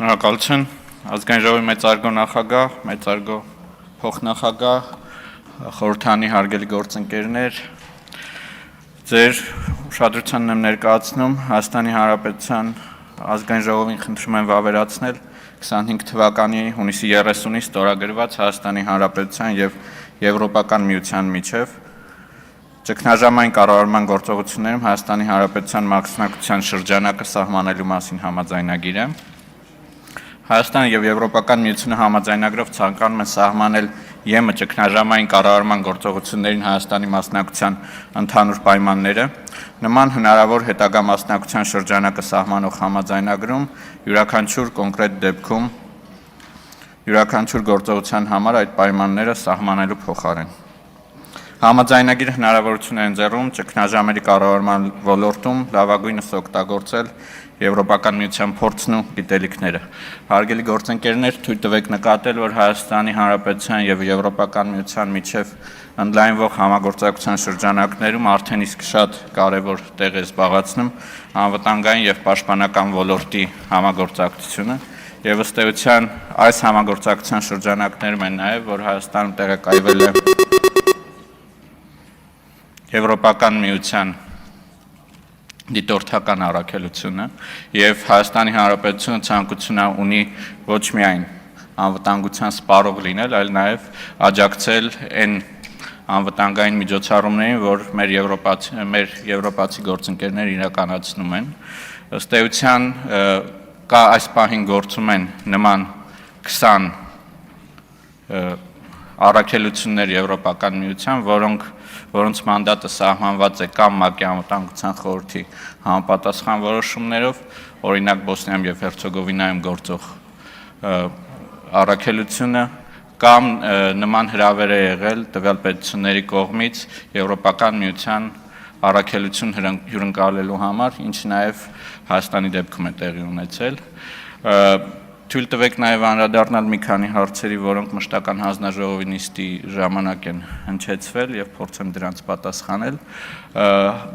Շնորհակալություն ազգային ժողովի մեծարգո նախագահ, մեծարգո փոխնախագահ, խորհրդանի հարգելի գործընկերներ, ձեր ուշադրությանն եմ ներկայացնում Հայաստանի Հանրապետության ազգային ժողովին խնդրում եմ վավերացնել 25 թվականի հունիսի 30-ից ստորագրված Հայաստանի Հանրապետության եւ Եվրոպական միության միջև ճգնաժամային կառավարման գործողություններում Հայաստանի Հանրապետության մասնակցության շրջանակը սահմանելու մասին համաձայնագիրը Հայաստանը եւ Եվրոպական միությունը համաձայնագրով ցանկանում են սահմանել ԵՄ ճգնաժամային կառավարման գործողություններին Հայաստանի մասնակցության ընդհանուր պայմանները նման հնարավոր հետագա մասնակցության շրջանակը սահմանող համաձայնագրում յուրաքանչյուր կոնկրետ դեպքում յուրաքանչյուր գործողության համար այդ պայմանները սահմանելու փոխարեն Համաձայնագիրը հնարավորություն է ընձեռում ճգնաժամերի կառավարման ոլորտում լավագույնս օգտագործել Եվրոպական միության փորձն ու գիտելիքները։ Հարգելի գործընկերներ, թույլ տվեք նկատել, որ Հայաստանի Հանրապետության եւ Եվրոպական միության միջև ընդլայնվող համագործակցության շրջանակներում արդեն իսկ շատ կարևոր տեղ է զբաղեցնում անվտանգային եւ պաշտպանական ոլորտի համագործակցությունը եւ ըստ էության այս համագործակցության շրջանակներում են նաեւ, որ Հայաստանում տեղակայվել է Եվրոպական միության դիտորդական առաքելությունը եւ Հայաստանի Հանրապետությունը ցանկություն ունի ոչ միայն անվտանգության սպառող լինել, այլ նաեւ աջակցել այն անվտանգային միջոցառումներին, որ մեր եվրոպացի գործընկերները իրականացնում են։ Ըստ էության կա այս պահին գործում են նման 20 առաքելություններ Եվրոպական միության, որոնց մանդատը սահմանված է կամ ՄԱԿ-ի անվտանգության խորհրդի համապատասխան որոշումներով, օրինակ Բոսնիայում եւ Հերցեգովինայում գործող առաքելությունը կամ նման հրավեր է եղել տվյալ պետությունների կողմից Եվրոպական միության առաքելություն հյուրընկալելու համար, ինչը նաեւ Հայաստանի դեպքում է տեղի ունեցել։ Թույլ տվեք նաև անդրադառնալ մի քանի հարցերի, որոնք մշտական հանձնաժողովի նիստի ժամանակ են հնչեցվել եւ փորձեմ դրանց պատասխանել։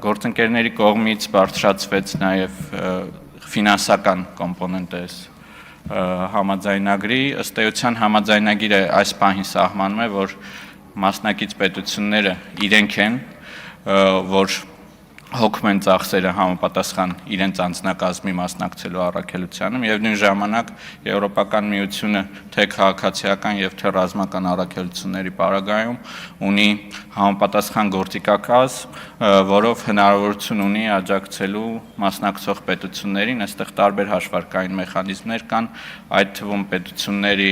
Գործընկերների կողմից բարձրացվեց նաև ֆինանսական կոմպոնենտը համաձայնագրի, ըստ էության համաձայնագիրը այս պահին սահմանում է, որ մասնակից պետությունները իրենք են, որ հոգում են ծախսերը համապատասխան իրենց անձնակազմի մասնակցելու առաքելությանը եւ նույն ժամանակ Եվրոպական միությունը թե քաղաքացիական եւ թե ռազմական առաքելությունների պարագայում ունի համապատասխան գործիքակազմ, որով հնարավորություն ունի աջակցելու մասնակցող պետություններին, այստեղ տարբեր հաշվարկային մեխանիզմներ կան, այդ թվում պետությունների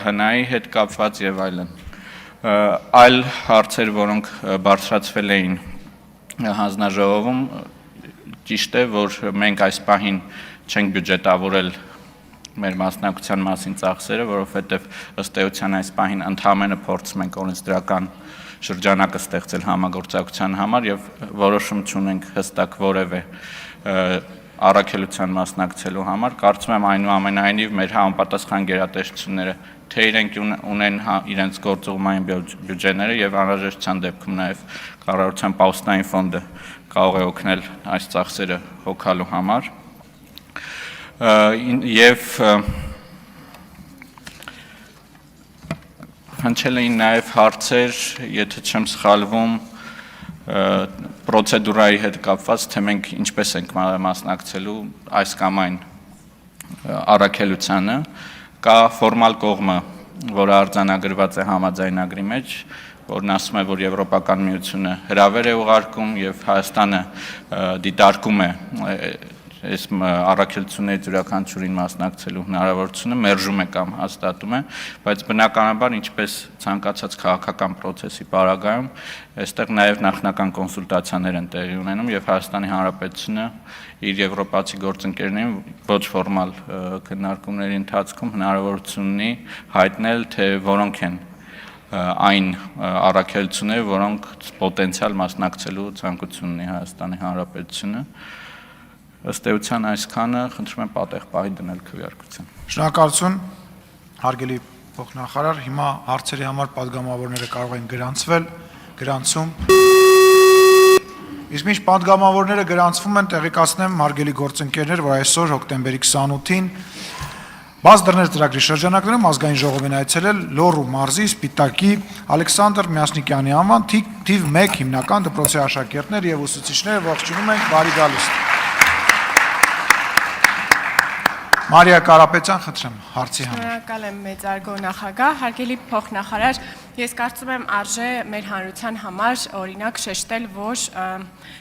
հնայի հետ կապված եւ այլն։ Այլ հարցեր, որոնք բարձրացվել էին հանձնաժողովում ճիշտ է, որ մենք այս պահին չենք բյուջետավորել մեր մասնակցության մասին ծախսերը, որովհետև ըստ էության այս պահին ընդհանրապես փորձում ենք օրենսդրական շրջանակը ստեղծել համագործակցության համար եւ որոշում չունենք հստակ որևէ առաքելության մասնակցելու համար, կարծում եմ այնուամենայնիվ մեր համապատասխան գերատեսչությունները թե իրենք ունեն իրենց գործողմային բյուջեները եւ անհրաժեշտության դեպքում նաեւ կառավարության պաուստային ֆոնդը կարող է օգնել այս ծախսերը հոգալու համար եւ հնչել էին նաեւ հարցեր, եթե չեմ սխալվում, պրոցեդուրայի հետ կապված, թե մենք ինչպես ենք մասնակցելու այս կամ այն առաքելությանը, կա ֆորմալ կողմը, որը արձանագրված է համաձայնագրի մեջ, որն ասում է, որ Եվրոպական միությունը հրավեր է ուղարկում եւ Հայաստանը դիտարկում է այս առաքելությունների յուրաքանչյուրին մասնակցելու հնարավորությունը, մերժում է կամ հաստատում է, բայց բնականաբար ինչպես ցանկացած քաղաքական process-ի պարագայում, այստեղ նաեւ նախնական կոնսուլտացիաներ են տեղի ունենում եւ Հայաստանի Հանրապետությունը իր եվրոպացի գործընկերներին ոչ ֆորմալ քննարկումների ընթացքում հնարավորություն ունի հայտնել, թե որոնք են այն առաքելությունները, որոնք պոտենցիալ մասնակցելու ցանկություն ունի Հայաստանի Հանրապետությունը Ըստ էության այսքանը խնդրում եմ պատեղ պահի դնել քվեարկության։ Շնորհակալություն, հարգելի փոխնախարար, հիմա հարցերի համար պատգամավորները կարող են գրանցում։ Իսկ մինչ պատգամավորները գրանցվում են, տեղեկացնեմ հարգելի գործընկերներ, որ այսօր հոկտեմբերի 28-ին Բաց դռներ ծրագրի շրջանակներում ազգային ժողովին այցելել Լոռու մարզի Սպիտակի Ալեքսանդր Մյասնիկյանի անվան թիվ 1 հիմնական դպրոցի աշակերտներ եւ ուսուցիչները ողջունում ենք, բարի գալուստ։ Մարիա Կարապետյան, խնդրեմ, հարցի համար։ Շնորհակալ եմ մեծարգո նախագահ, հարգելի փոխնախարար, ես կարծում եմ արժե մեր հանրության համար օրինակ շեշտել, որ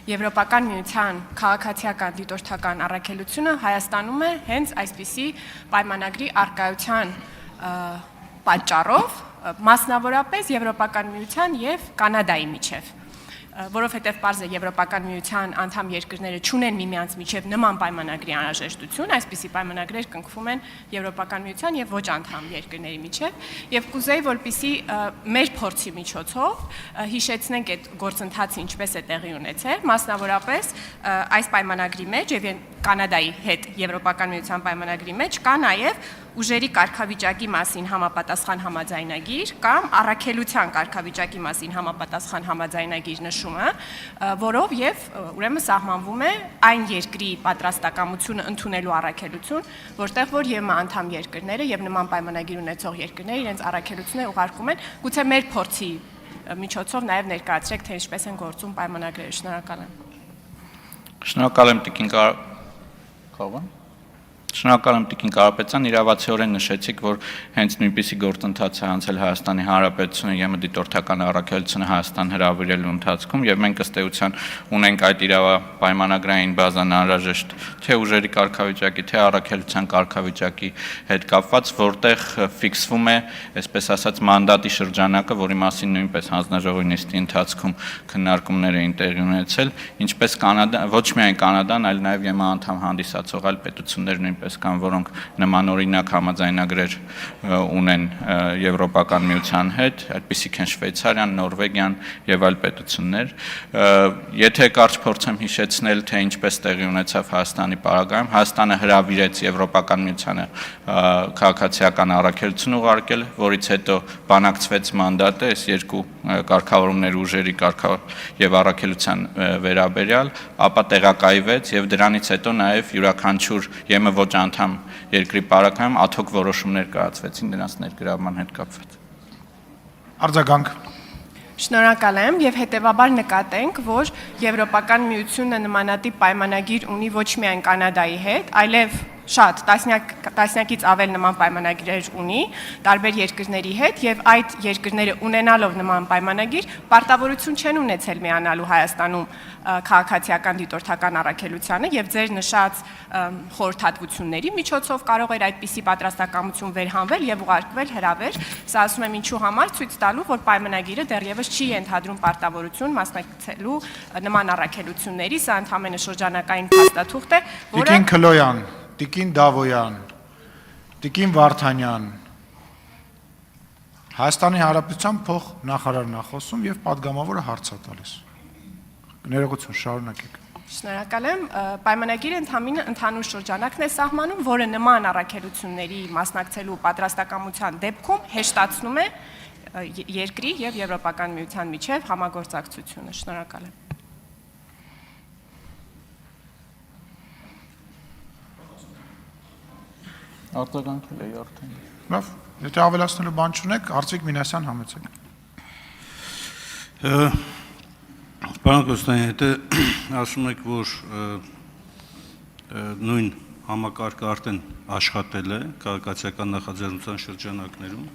Եվրոպական միության քաղաքացիական դիտորդական առաքելությունը Հայաստանում է հենց այսպիսի պայմանագրի առկայության պատճառով, մասնավորապես Եվրոպական միության եւ Կանադայի միջև, որովհետև պարզ է Եվրոպական միության անդամ երկրները չունեն միմյանց միջև նման պայմանագրի անհրաժեշտություն, այսպիսի պայմանագրեր կնքվում են Եվրոպական միության եւ ոչ անդամ երկրների միջև, եւ կուզեի, որպեսզի մեր փորձի միջոցով հիշեցնենք այդ գործընթացը ինչպես է տեղի ունեցել, մասնավորապես այս պայմանագրի մեջ եւ Կանադայի հետ Եվրոպական միության պայմանագրի մեջ կա նաեւ ուժերի կարգավիճակի մասին համապատասխան համաձայնագիր կամ առաքելության կարգավիճակի մասին համապատասխան համաձայնագիր նշումը, որով եւ ուրեմն սահմանվում է այն երկրի պատրաստակամությունը ընդունելու առաքելություն, որտեղ որ ԵՄ անդամ երկրները եւ նման պայմանագիր ունեցող երկրները իրենց առաքելությունները ուղարկում են, գուցե մեր փորձի միջոցով նաեւ ներկայացրեք, թե ինչպես են գործում պայմանագրերը։ Շնորհակալ եմ։ Շնորհակալ եմ Տիկին Շնորհակալ եմ Տիկին Կարապետյան, իրավացիորեն նշեցիք, որ հենց նույնպիսի գործընթաց է անցել Հայաստանի Հանրապետությունը ԵՄ դիտորդական առաքելությունը Հայաստան հրավիրելու ընթացքում եւ մենք ըստ էության ունենք այդ իրավապայմանագրային բազան անհրաժեշտ թե ուժերի կարգավիճակի, թե առաքելության կարգավիճակի հետ կապված, որտեղ ֆիքսվում է, այսպես ասած, մանդատի շրջանակը, որի մասին նույնպես հանձնաժողովի նիստի ընթացքում քննարկումներ էին տեղի ունեցել, ինչպես ոչ միայն Կանադան, այլ նաեւ ԵՄ անդամ հանդիսացող այլ պետություններ նույնպես կան, որոնք նմանօրինակ համաձայնագրեր ունեն Եվրոպական միության հետ, այդպիսիք են Շվեյցարիան, Նորվեգիան եւ այլ պետություններ։ Եթե կարճ փորձեմ հիշեցնել, թե ինչպես տեղի ունեցավ Հայաստանի պարագայում, Հայաստանը հրավիրեց Եվրոպական միությանը քաղաքացիական առաքելություն ուղարկել, որից հետո բանակցվեց մանդատը, այս երկու կարգավորումներ ուժերի եւ առաքելության վերաբերյալ, ապա տեղակայվեց եւ դրանից հետո նաեւ յուրաքանչյուր ԵՄ ոչ անդամ երկրի պարագայում ad hoc որոշումներ կայացվեցին դրանց ներգրավման հետ կապված։ Արձագանք։ Շնորհակալ եմ եւ հետեւաբար նկատենք, որ Եվրոպական միությունը նմանատիպ պայմանագիր ունի ոչ միայն Կանադայի հետ, այլև շատ տասնյակից ավել նման պայմանագրեր ունի տարբեր երկրների հետ եւ այդ երկրները ունենալով նման պայմանագիր պարտավորություն չեն ունեցել միանալու Հայաստանում քաղաքացիական դիտորդական առաքելությանը եւ ձեր նշած խորհրդատվությունների միջոցով կարող էր այդպիսի պատրաստակամություն վերհանվել եւ ուղարկվել հրավեր, սա ասում եմ ինչու համար ցույց տալու, որ պայմանագիրը դեռևս չի ենթադրում պարտավորություն մասնակցելու նման առաքելությունների, սա ընդհանրապես շրջանակային փաստաթուղթ է, որը Տիկին Քլոյան, Տիկին Դավոյան, Տիկին Վարդանյան, Հայաստանի Հանրապետության փոխնախարարն է խոսում եւ падգամավորը հարց է տալիս։ Ներողություն, շարունակեք։ Շնորհակալ եմ, պայմանագիրը ընդհանուր շրջանակն է սահմանում, որը նման առաքելությունների մասնակցելու պատրաստակամության դեպքում հեշտացնում է երկրի եւ Եվրոպական միության միջև համագործակցությունը։ Շնորհակալ եմ։ Արտագանքել էի արդեն։ Լավ, եթե ավելացնելու բան չունեք, Արծվիկ Մինասյան համեցեք։ Պարոն Կոստանյան, եթե ասում եք, որ նույն համակարգը արդեն աշխատել է քաղաքացիական նախաձեռնության շրջանակներում,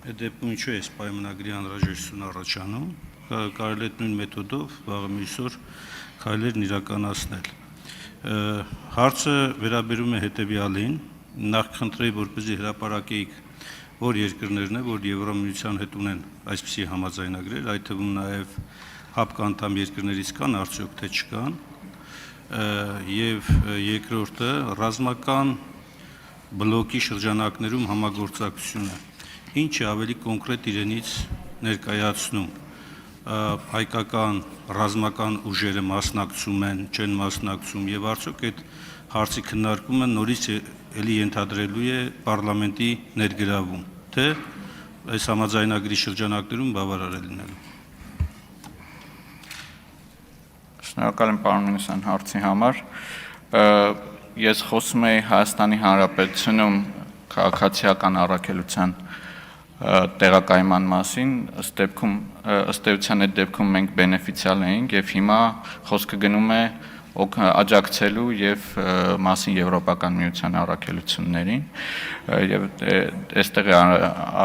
այդ դեպքում ինչու է այս պայմանագրի անհրաժեշտություն առաջանում, կարելի է նույն մեթոդով վաղը մյուս օր քայլերն իրականացնել։ Հարցը վերաբերում է հետևյալին, նախ խնդրեի, որպեսզի հրապարակեիք, որ երկրներն է, որ Եվրամիության հետ ունեն այսպիսի համաձայնագրեր, այդ թվում նաև ՀԱՊԿ անդամ երկրներից կան, արդյոք թե չկան, եւ երկրորդը ռազմական բլոկի շրջանակներում համագործակցությունը, ինչը ավելի կոնկրետ իրենից ներկայացնում, հայկական ռազմական ուժերը մասնակցում են, չեն մասնակցում եւ արդյոք այդ հարցի քննարկումը նորից էլի ենթադրելու է պարլամենտի ներգրավում, թե այս համաձայնագրի շրջանակներում բավարար է լինելու։ Շնորհակալ եմ պարոն Մինասյան հարցի համար։ Ես խոսում եի Հայաստանի Հանրապետությունում քաղաքացիական առաքելության տեղակայման մասին, ըստ էության այդ դեպքում մենք բենեֆիցիալ էինք եւ հիմա խոսքը գնում է աջակցելու եւ մասին Եվրոպական միության առաքելություններին եւ այստեղ է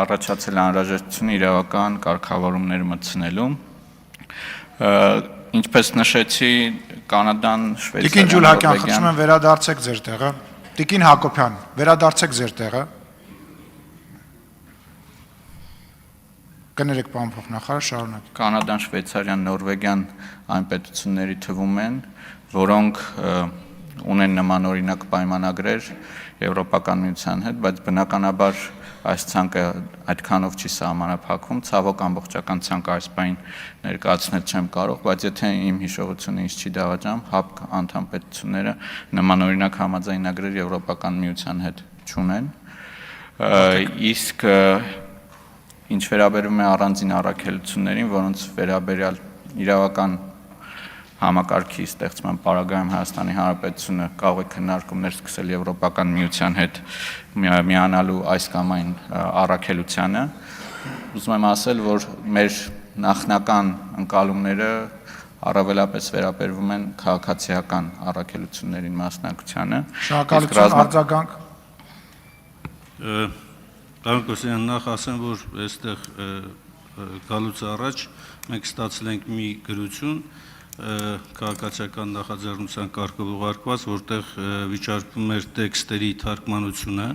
առաջացել անհրաժեշտությունը իրավական կարգավորումներ մտցնելու ինչպես նշեցի Կանադան, Շվեյցարիան, Տիկին Ջուլհակյան, խնդրում եմ վերադարձեք ձեր տեղը։ Տիկին Հակոբյան, վերադարձեք ձեր տեղը։ Կներեք, պարոն փոխնախարար, շարունակեք։ Կանադան, Շվեյցարիան, Նորվեգիան այն պետությունների թվում են, որոնք ունեն նմանօրինակ պայմանագրեր Եվրոպական միության հետ, բայց բնականաբար այս ցանկը այդքանով չի սահմանափակվում, ցավոք ամբողջական ցանկը այս բան ներկայացնել չեմ կարող, բայց եթե իմ հիշողությունը ինձ չի դավաճանում, ՀԱՊԿ անդամ պետությունները նմանօրինակ համաձայնագրեր Եվրոպական միության հետ չունեն, իսկ ինչ վերաբերում է առանձին առաքելություններին, որոնց վերաբերյալ իրավական համակարգի ստեղծման պարագայում Հայաստանի Հանրապետությունը կարող է քննարկումներ սկսել Եվրոպական միության հետ միանալու այս կամ այն առաքելությանը, ուզում եմ ասել, որ մեր նախնական ընկալումները առավելապես վերաբերվում են քաղաքացիական առաքելություններին մասնակցությանը։ Շնորհակալություն, արձագանք։ Պարոն Կոսյանյան, նախ ասեմ, որ այստեղ գալուց առաջ մենք ստացել ենք մի գրություն քաղաքացիական նախաձեռնության կարգով ուղարկված, որտեղ վիճարկվում էր տեքստերի թարգմանությունը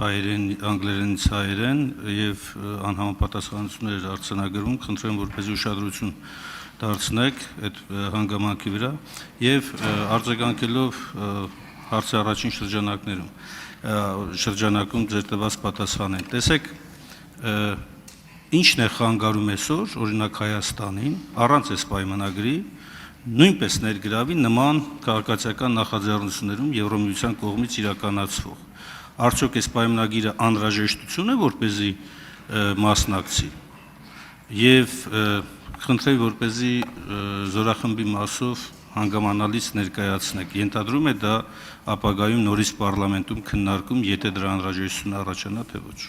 հայերեն, անգլերենից հայերեն եւ անհամապատասխանություններ արձանագրվում, խնդրեմ որպեսզի ուշադրություն դարձնեք այդ հանգամանքի վրա եւ արձագանքելով հարցի առաջին շրջանակում ձեր տված պատասխանեն։ Տեսեք, ինչն է խանգարում այսօր, օրինակ Հայաստանին, առանց այս պայմանագրի նույնպես ներգրավի նման քաղաքացիական նախաձեռնություններում Եվրոմիության կողմից իրականացվող։ Արդյոք այս պայմանագիրը անհրաժեշտություն է, որպեսզի մասնակցի եւ խնդրեմ, որպեսզի զորախմբի մասով հանգամանալից ներկայացնեք։ Ենթադրում է դա ապագայում նորից պարլամենտում քննարկում, եթե դրա անհրաժեշտություն առաջանա, թե ոչ։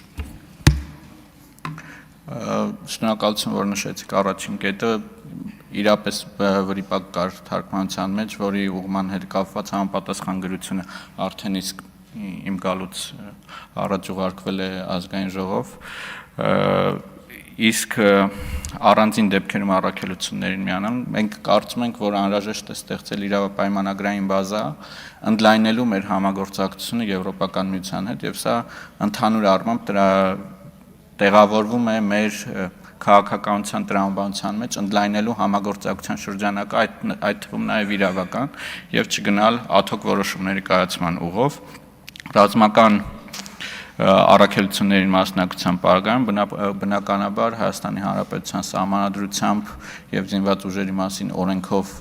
Շնորհակալություն, որ նշեցիք առաջին կետը, իրապես վրիպակ կար թարգմանության մեջ, որի ուղղման հետ կապված համապատասխան գրությունը արդեն իսկ իմ գալուց առաջ ուղարկվել է ազգային ժողով, իսկ առանձին դեպքերում առաքելություններին միանալ, մենք կարծում ենք, որ անհրաժեշտ է ստեղծել իրավապայմանագրային բազա, ընդլայնելու մեր համագործակցությունը Եվրոպական միության հետ, եւ սա ընդհանուր առմամբ տեղավորվում է մեր քաղաքականության տրամաբանության մեջ ընդլայնելու համագործակցության շրջանակը, այդ թվում նաև իրավական եւ չգնալ ադհոկ որոշումների կայացման ուղով ռազմական առաքելություններին մասնակցության պարագայում բնականաբար Հայաստանի Հանրապետության սահմանադրությամբ եւ զինված ուժերի մասին օրենքով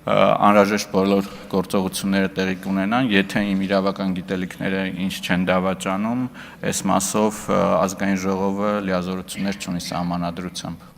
անհրաժեշտ բոլոր գործողությունները տեղի կունենան, եթե իմ իրավական գիտելիքները ինչ չեն դավաճանում, այս մասով ազգային ժողովը լիազորություններ չունի սահմանադրությամբ։